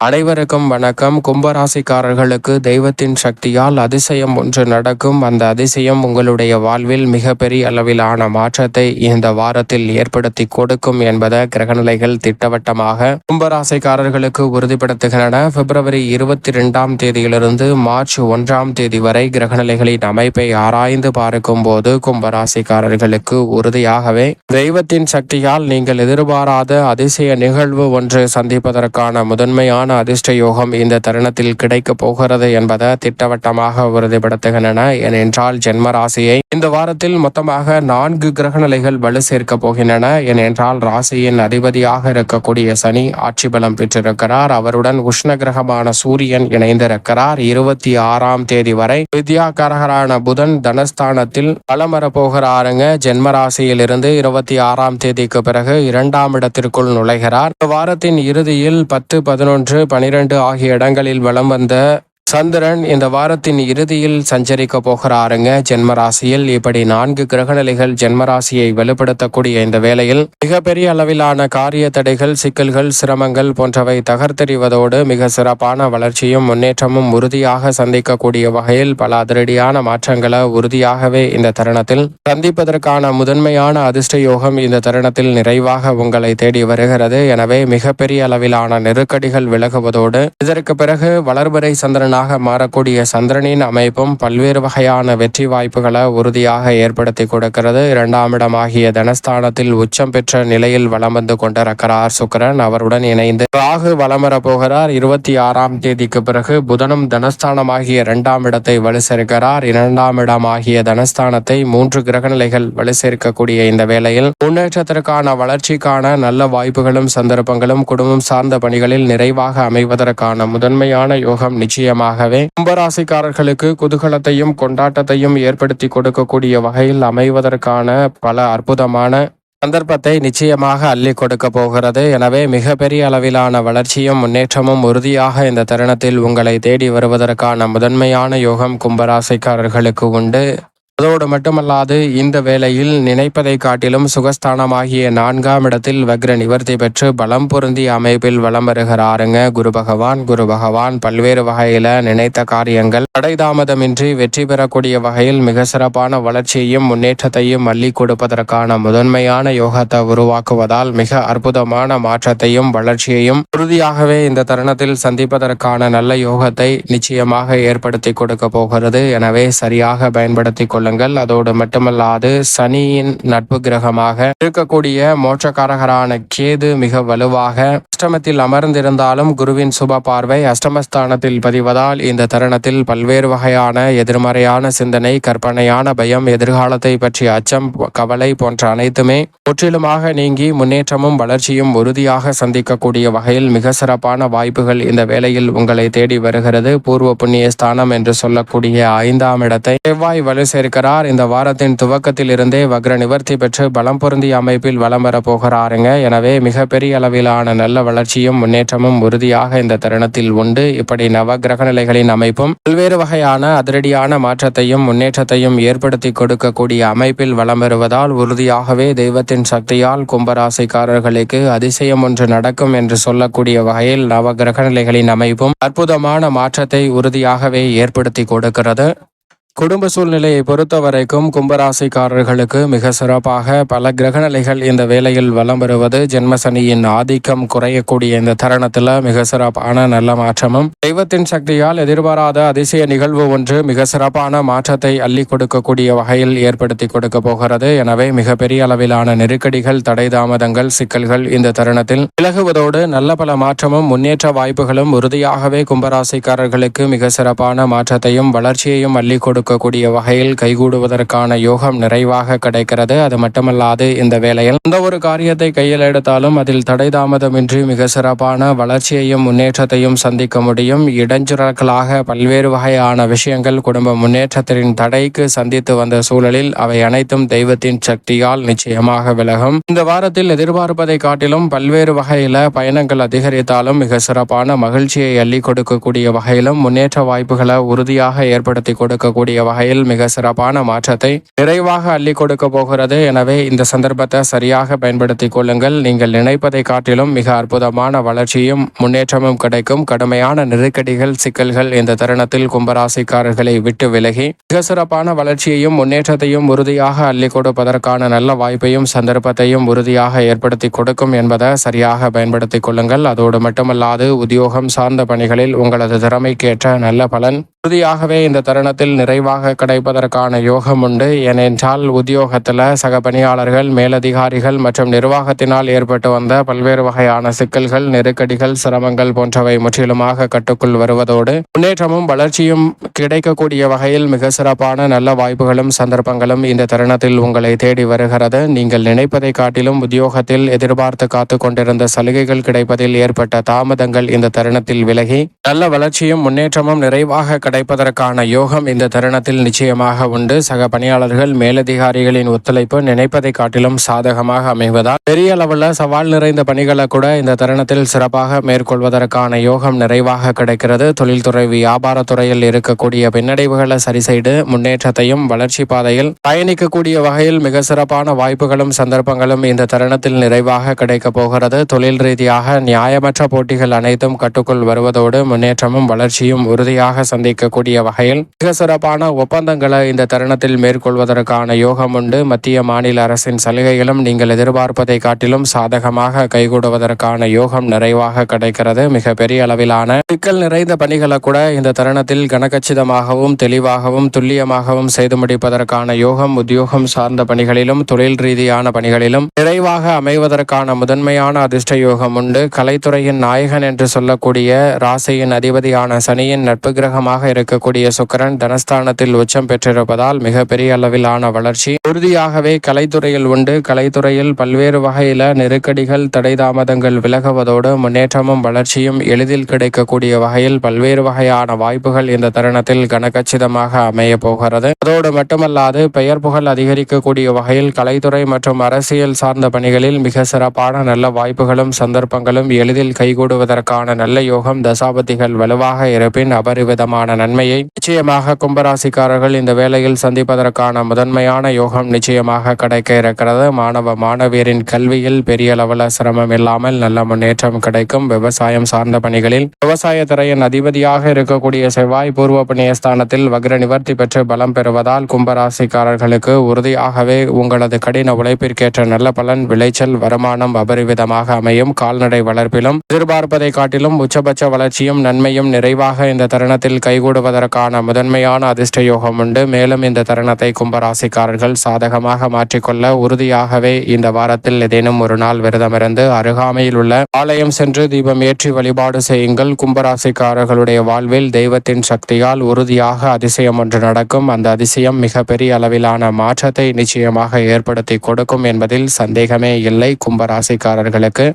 அனைவருக்கும் வணக்கம். கும்பராசிக்காரர்களுக்கு தெய்வத்தின் சக்தியால் அதிசயம் ஒன்று நடக்கும். அந்த அதிசயம் உங்களுடைய வாழ்வில் மிகப்பெரிய அளவிலான மாற்றத்தை இந்த வாரத்தில் ஏற்படுத்தி கொடுக்கும் என்பதை கிரகநிலைகள் திட்டவட்டமாக கும்பராசிக்காரர்களுக்கு உறுதிப்படுத்துகின்றன. பிப்ரவரி 22ஆம் தேதியிலிருந்து மார்ச் 1ஆம் தேதி வரை கிரகநிலைகளின் அமைப்பை ஆராய்ந்து பார்க்கும் போது கும்பராசிக்காரர்களுக்கு உறுதியாகவே தெய்வத்தின் சக்தியால் நீங்கள் எதிர்பாராத அதிசய நிகழ்வு ஒன்று சந்திப்பதற்கான முதன்மையான அதிர்ஷ்ட யோகம் இந்த தருணத்தில் கிடைக்க போகிறது என்பதை திட்டவட்டமாக உறுதிப்படுத்துகின்றன. ஏனென்றால் ஜென்ம ராசியை இந்த வாரத்தில் மொத்தமாக 4 கிரகநிலைகள் வலு சேர்க்க போகின்றன. ஏனென்றால் ராசியின் அதிபதியாக இருக்கக்கூடிய சனி ஆட்சி பலம் பெற்றிருக்கிறார். அவருடன் உஷ்ண கிரகமான சூரியன் இணைந்திருக்கிறார். 26ஆம் தேதி வரை வித்யாகாரகரான புதன் தனஸ்தானத்தில் பலம் வரப்போகிறாருங்க. ஜென்ம ராசியில் இருந்து 26ஆம் தேதிக்கு பிறகு 2ஆம் இடத்திற்குள் நுழைகிறார். வாரத்தின் இறுதியில் 10, 11, 12 ஆகிய இடங்களில் வலம் வந்த சந்திரன் இந்த வாரத்தின் இறுதியில் சஞ்சரிக்க போகிறாருங்க ஜென்மராசியில். இப்படி 4 கிரகநிலைகள் ஜென்மராசியை வலுப்படுத்தக்கூடிய இந்த வேளையில் மிகப்பெரிய அளவிலான காரிய தடைகள், சிக்கல்கள், சிரமங்கள் போன்றவை தகர்த்தெறிவதோடு மிக சிறப்பான வளர்ச்சியும் முன்னேற்றமும் உறுதியாக சந்திக்கக்கூடிய வகையில் பல அதிரடியான மாற்றங்களை உறுதியாகவே இந்த தருணத்தில் சந்திப்பதற்கான முதன்மையான அதிர்ஷ்ட யோகம் இந்த தருணத்தில் நிறைவாக உங்களை தேடி வருகிறது. எனவே மிகப்பெரிய அளவிலான நெருக்கடிகள் விலகுவதோடு இதற்கு பிறகு வளர்பிறை சந்திரன் மாறக்கூடிய சந்திரனின் அமைப்பும் பல்வேறு வகையான வெற்றி வாய்ப்புகளை உறுதியாக ஏற்படுத்தி கொடுக்கிறது. 2ஆம் இடமாகிய தனஸ்தானத்தில் உச்சம் பெற்ற நிலையில் வலம் வந்து கொண்டிருக்கிறார் சுக்கிரன். அவருடன் இணைந்து ராகு வலம் வர போகிறார். 26ஆம் தேதிக்கு பிறகு புதனும் தனஸ்தானமாகிய 2ஆம் இடத்தை வலு சேர்க்கிறார். 2ஆம் இடமாகிய தனஸ்தானத்தை 3 கிரகநிலைகள் வலு சேர்க்கக்கூடிய இந்த வேளையில் முன்னேற்றத்திற்கான வளர்ச்சிக்கான நல்ல வாய்ப்புகளும் சந்தர்ப்பங்களும் குடும்பம் சார்ந்த பணிகளில் நிறைவாக அமைவதற்கான முதன்மையான யோகம் நிச்சயமாக கும்பராசிக்காரர்களுக்கு குதூகலத்தையும் கொண்டாட்டத்தையும் ஏற்படுத்தி கொடுக்கக்கூடிய வகையில் அமைவதற்கான பல அற்புதமான சந்தர்ப்பத்தை நிச்சயமாக அள்ளி கொடுக்க போகிறது. எனவே மிகப்பெரிய அளவிலான வளர்ச்சியும் முன்னேற்றமும் உறுதியாக இந்த தருணத்தில் உங்களை தேடி வருவதற்கான முதன்மையான யோகம் கும்பராசிக்காரர்களுக்கு உண்டு. அதோடு மட்டுமல்லாது இந்த வேளையில் நினைப்பதை காட்டிலும் சுகஸ்தானமாகிய 4ஆம் இடத்தில் வக்ர நிவர்த்தி பெற்று பலம் பொருந்திய அமைப்பில் வலம் வருகிறாருங்க குரு பகவான் பல்வேறு வகையில நினைத்த காரியங்கள் தடைதாமதமின்றி வெற்றி பெறக்கூடிய வகையில் மிக சிறப்பான வளர்ச்சியையும் முன்னேற்றத்தையும் அள்ளி கொடுப்பதற்கான முதன்மையான யோகத்தை உருவாக்குவதால் மிக அற்புதமான மாற்றத்தையும் வளர்ச்சியையும் உறுதியாகவே இந்த தருணத்தில் சந்திப்பதற்கான நல்ல யோகத்தை நிச்சயமாக ஏற்படுத்தி கொடுக்க போகிறது. எனவே சரியாக பயன்படுத்தி கொள்ள. அதோடு மட்டுமல்லாது சனியின் நட்பு கிரகமாக இருக்கக்கூடிய மோட்சக்காரகரான கேது மிக வலுவாக அஷ்டமத்தில் அமர்ந்திருந்தாலும் குருவின் சுப பார்வை அஷ்டமஸ்தானத்தில் பதிவதால் இந்த தருணத்தில் பல்வேறு வகையான எதிர்மறையான சிந்தனை, கற்பனையான பயம், எதிர்காலத்தை பற்றிய அச்சம், கவலை போன்ற அனைத்துமே முற்றிலுமாக நீங்கி முன்னேற்றமும் வளர்ச்சியும் உறுதியாக சந்திக்கக்கூடிய வகையில் மிக சிறப்பான வாய்ப்புகள் இந்த வேளையில் உங்களை தேடி வருகிறது. பூர்வ புண்ணிய ஸ்தானம் என்று சொல்லக்கூடிய 5ஆம் இடத்தை செவ்வாய் வலு சேர்க்கிறார். இந்த வாரத்தின் துவக்கத்தில் இருந்தே வக்ர நிவர்த்தி பெற்று பலம் பொருந்திய அமைப்பில் வலம் வர போகிறாருங்க. எனவே மிகப்பெரிய அளவிலான நல்ல வளர்ச்சியும் முன்னேற்றமும் உறுதியாக இந்த தருணத்தில் உண்டு. இப்படி நவ கிரக நிலைகளின் அமைப்பும் பல்வேறு வகையான அதிரடியான மாற்றத்தையும் முன்னேற்றத்தையும் ஏற்படுத்தி கொடுக்கக்கூடிய அமைப்பில் வலம் வருவதால் உறுதியாகவே தெய்வத்தின் சக்தியால் கும்பராசிக்காரர்களுக்கு அதிசயம் ஒன்று நடக்கும் என்று சொல்லக்கூடிய வகையில் நவ கிரக நிலைகளின் அமைப்பும் அற்புதமான மாற்றத்தை உறுதியாகவே ஏற்படுத்தி கொடுக்கிறது. குடும்ப சூழ்நிலையை பொறுத்த வரைக்கும் கும்பராசிக்காரர்களுக்கு மிக சிறப்பாக பல கிரகநிலைகள் இந்த வேளையில் வலம் வருவது ஜென்மசனியின் ஆதிக்கம் குறையக்கூடிய இந்த தருணத்தில் மிக சிறப்பான நல்ல மாற்றமும் தெய்வத்தின் சக்தியால் எதிர்பாராத அதிசய நிகழ்வு ஒன்று மிக சிறப்பான மாற்றத்தை அள்ளி கொடுக்கக்கூடிய வகையில் ஏற்படுத்தி கொடுக்க போகிறது. எனவே மிகப்பெரிய அளவிலான நெருக்கடிகள், தடை தாமதங்கள், சிக்கல்கள் இந்த தருணத்தில் விலகுவதோடு நல்ல பல மாற்றமும் முன்னேற்ற வாய்ப்புகளும் உறுதியாகவே கும்பராசிக்காரர்களுக்கு மிக சிறப்பான மாற்றத்தையும் வளர்ச்சியையும் அள்ளி கொடுக்கக்கூடிய வகையில் கைகூடுவதற்கான யோகம் நிறைவாக கிடைக்கிறது. அது மட்டுமல்லாது இந்த வேளையில் எந்த ஒரு காரியத்தை கையில் எடுத்தாலும் அதில் தடை தாமதமின்றி மிக சிறப்பான வளர்ச்சியையும் முன்னேற்றத்தையும் சந்திக்க முடியும். இடைஞ்சல்களாக பல்வேறு வகையான விஷயங்கள் குடும்ப முன்னேற்றத்தின் தடைக்கு சந்தித்து வந்த சூழலில் அவை அனைத்தும் தெய்வத்தின் சக்தியால் நிச்சயமாக விலகும். இந்த வாரத்தில் எதிர்பார்ப்பதை காட்டிலும் பல்வேறு வகையில பயணங்கள் அதிகரித்தாலும் மிக சிறப்பான மகிழ்ச்சியை அள்ளி கொடுக்கக்கூடிய வகையிலும் முன்னேற்ற வாய்ப்புகளை உறுதியாக ஏற்படுத்தி கொடுக்கக்கூடிய வகையில் மிக சிறப்பான மாற்றத்தை நிறைவாக அள்ளி கொடுக்க போகிறது. எனவே இந்த சந்தர்ப்பத்தை சரியாக பயன்படுத்திக் கொள்ளுங்கள். நீங்கள் நினைப்பதை காட்டிலும் மிக அற்புதமான வளர்ச்சியும் முன்னேற்றமும் கிடைக்கும். கடுமையான நெருக்கடிகள், சிக்கல்கள் இந்த தருணத்தில் கும்பராசிக்காரர்களை விட்டு விலகி மிக சிறப்பான வளர்ச்சியையும் முன்னேற்றத்தையும் உறுதியாக அள்ளி கொடுப்பதற்கான நல்ல வாய்ப்பையும் சந்தர்ப்பத்தையும் உறுதியாக ஏற்படுத்தி கொடுக்கும் என்பதை சரியாக பயன்படுத்திக் கொள்ளுங்கள். அதோடு மட்டுமல்லாது உத்தியோகம் சார்ந்த பணிகளில் உங்களது திறமைக்கேற்ற நல்ல பலன் உறுதியாகவே இந்த தருணத்தில் நிறைவாக கிடைப்பதற்கான யோகம் உண்டு. ஏனென்றால் உத்தியோகத்தில் சக பணியாளர்கள், மேலதிகாரிகள் மற்றும் நிர்வாகத்தினால் ஏற்பட்டு வந்த பல்வேறு வகையான சிக்கல்கள், நெருக்கடிகள், சிரமங்கள் போன்றவை முற்றிலுமாக கட்டுக்குள் வருவதோடு முன்னேற்றமும் வளர்ச்சியும் கிடைக்கக்கூடிய வகையில் மிக சிறப்பான நல்ல வாய்ப்புகளும் சந்தர்ப்பங்களும் இந்த தருணத்தில் உங்களை தேடி வருகிறது. நீங்கள் நினைப்பதை காட்டிலும் உத்தியோகத்தில் எதிர்பார்த்து காத்து கொண்டிருந்த சலுகைகள் கிடைப்பதில் ஏற்பட்ட தாமதங்கள் இந்த தருணத்தில் விலகி நல்ல வளர்ச்சியும் முன்னேற்றமும் நிறைவாக கிடைப்பதற்கான யோகம் இந்த தருணத்தில் நிச்சயமாக உண்டு. சக பணியாளர்கள், மேலதிகாரிகளின் ஒத்துழைப்பு நினைப்பதை காட்டிலும் சாதகமாக அமைவதால் பெரிய அளவில் சவால் நிறைந்த பணிகளை கூட இந்த தருணத்தில் சிறப்பாக மேற்கொள்வதற்கான யோகம் நிறைவாக கிடைக்கிறது. தொழில்துறை, வியாபாரத்துறையில் இருக்கக்கூடிய பின்னடைவுகளை சரி செய்து முன்னேற்றத்தையும் வளர்ச்சி பாதையில் பயணிக்கக்கூடிய வகையில் மிக சிறப்பான வாய்ப்புகளும் சந்தர்ப்பங்களும் இந்த தருணத்தில் நிறைவாக கிடைக்க போகிறது. தொழில் ரீதியாக நியாயமற்ற போட்டிகள் அனைத்தும் கட்டுக்குள் வருவதோடு முன்னேற்றமும் வளர்ச்சியும் உறுதியாக சந்திக்கக்கூடிய வகையில் மிக சிறப்பான ஒப்பந்தங்களை இந்த தருணத்தில் மேற்கொள்வதற்கான யோகம் உண்டு. மத்திய மாநில அரசின் சலுகைகளும் நீங்கள் எதிர்பார்ப்பதை காட்டிலும் சாதகமாக கைகூடுவதற்கான யோகம் நிறைவாக கிடைக்கிறது. மிக பெரிய அளவிலான சிக்கல் நிறைந்த பணிகளை கூட இந்த தருணத்தில் கனகச்சிதமாகவும் தெளிவாகவும் துல்லியமாகவும் செய்து முடிப்பதற்கான யோகம் உத்தியோகம் சார்ந்த பணிகளிலும் தொழில் ரீதியான பணிகளிலும் நிறைவாக அமைவதற்கான முதன்மையான அதிர்ஷ்ட யோகம் உண்டு. கலைத்துறையின் நாயகன் என்று சொல்லக்கூடிய ராசியின் அதிபதியான சனியின் நட்பு கிரகமாக இருக்கக்கூடிய சுக்கிரன் தனஸ்தானத்தில் உச்சம் பெற்றிருப்பதால் மிகப்பெரிய அளவிலான வளர்ச்சி உறுதியாகவே கலைத்துறையில் உண்டு. கலைத்துறையில் பல்வேறு வகையில நெருக்கடிகள், தடை தாமதங்கள் விலகுவதோடு முன்னேற்றமும் வளர்ச்சியும் எளிதில் கிடைக்கக்கூடிய வகையில் பல்வேறு வகையான வாய்ப்புகள் இந்த தருணத்தில் கனகச்சிதமாக அமைய போகிறது. அதோடு மட்டுமல்லாது பெயர் புகழ் அதிகரிக்கக்கூடிய வகையில் கலைத்துறை மற்றும் அரசியல் சார்ந்த பணிகளில் மிக சிறப்பான நல்ல வாய்ப்புகளும் சந்தர்ப்பங்களும் எளிதில் கைகூடுவதற்கான நல்ல யோகம் தசாபதிகள் வலுவாக இருப்பின் அபரிவிதமான நன்மையை நிச்சயமாக கும்பராசிக்காரர்கள் இந்த வேளையில் சந்திப்பதற்கான முதன்மையான யோகம் நிச்சயமாக கிடைக்க இருக்கிறது. மாணவ மாணவியரின் கல்வியில் பெரிய அளவில் சிரமம் இல்லாமல் நல்ல முன்னேற்றம் கிடைக்கும். விவசாயம் சார்ந்த பணிகளில் விவசாயத்துறையின் அதிபதியாக இருக்கக்கூடிய செவ்வாய் பூர்வ புண்ணியஸ்தானத்தில் வக்ர நிவர்த்தி பெற்று பலம் பெறுவதால் கும்பராசிக்காரர்களுக்கு உறுதியாகவே உங்களது கடின உழைப்பிற்கேற்ற நல்ல பலன், விளைச்சல், வருமானம் அபரிவிதமாக அமையும். கால்நடை வளர்ப்பிலும் எதிர்பார்ப்பதை காட்டிலும் உச்சபட்ச வளர்ச்சியும் நன்மையும் நிறைவாக இந்த தருணத்தில் கைகூடுவதற்கான முதன்மையான அதிர்ஷ்ட யோகம் உண்டு. மேலும் இந்த தருணத்தை கும்பராசிக்காரர்கள் சாதகமாக மாற்றிக்கொள்ள உறுதியாகவே இந்த வாரத்தில் ஏதேனும் ஒரு நாள் விரதமிருந்து அருகாமையில் உள்ள ஆலயம் சென்று தீபம் ஏற்றி வழிபாடு செய்யுங்கள். கும்பராசிக்காரர்களுடைய வாழ்வில் தெய்வத்தின் சக்தியால் உறுதியாக அதிசயம் ஒன்று நடக்கும். அந்த அதிசயம் மிக பெரிய அளவிலான மாற்றத்தை நிச்சயமாக ஏற்படுத்தி கொடுக்கும் என்பதில் சந்தேகமே இல்லை. கும்பராசிக்காரர்களுக்கு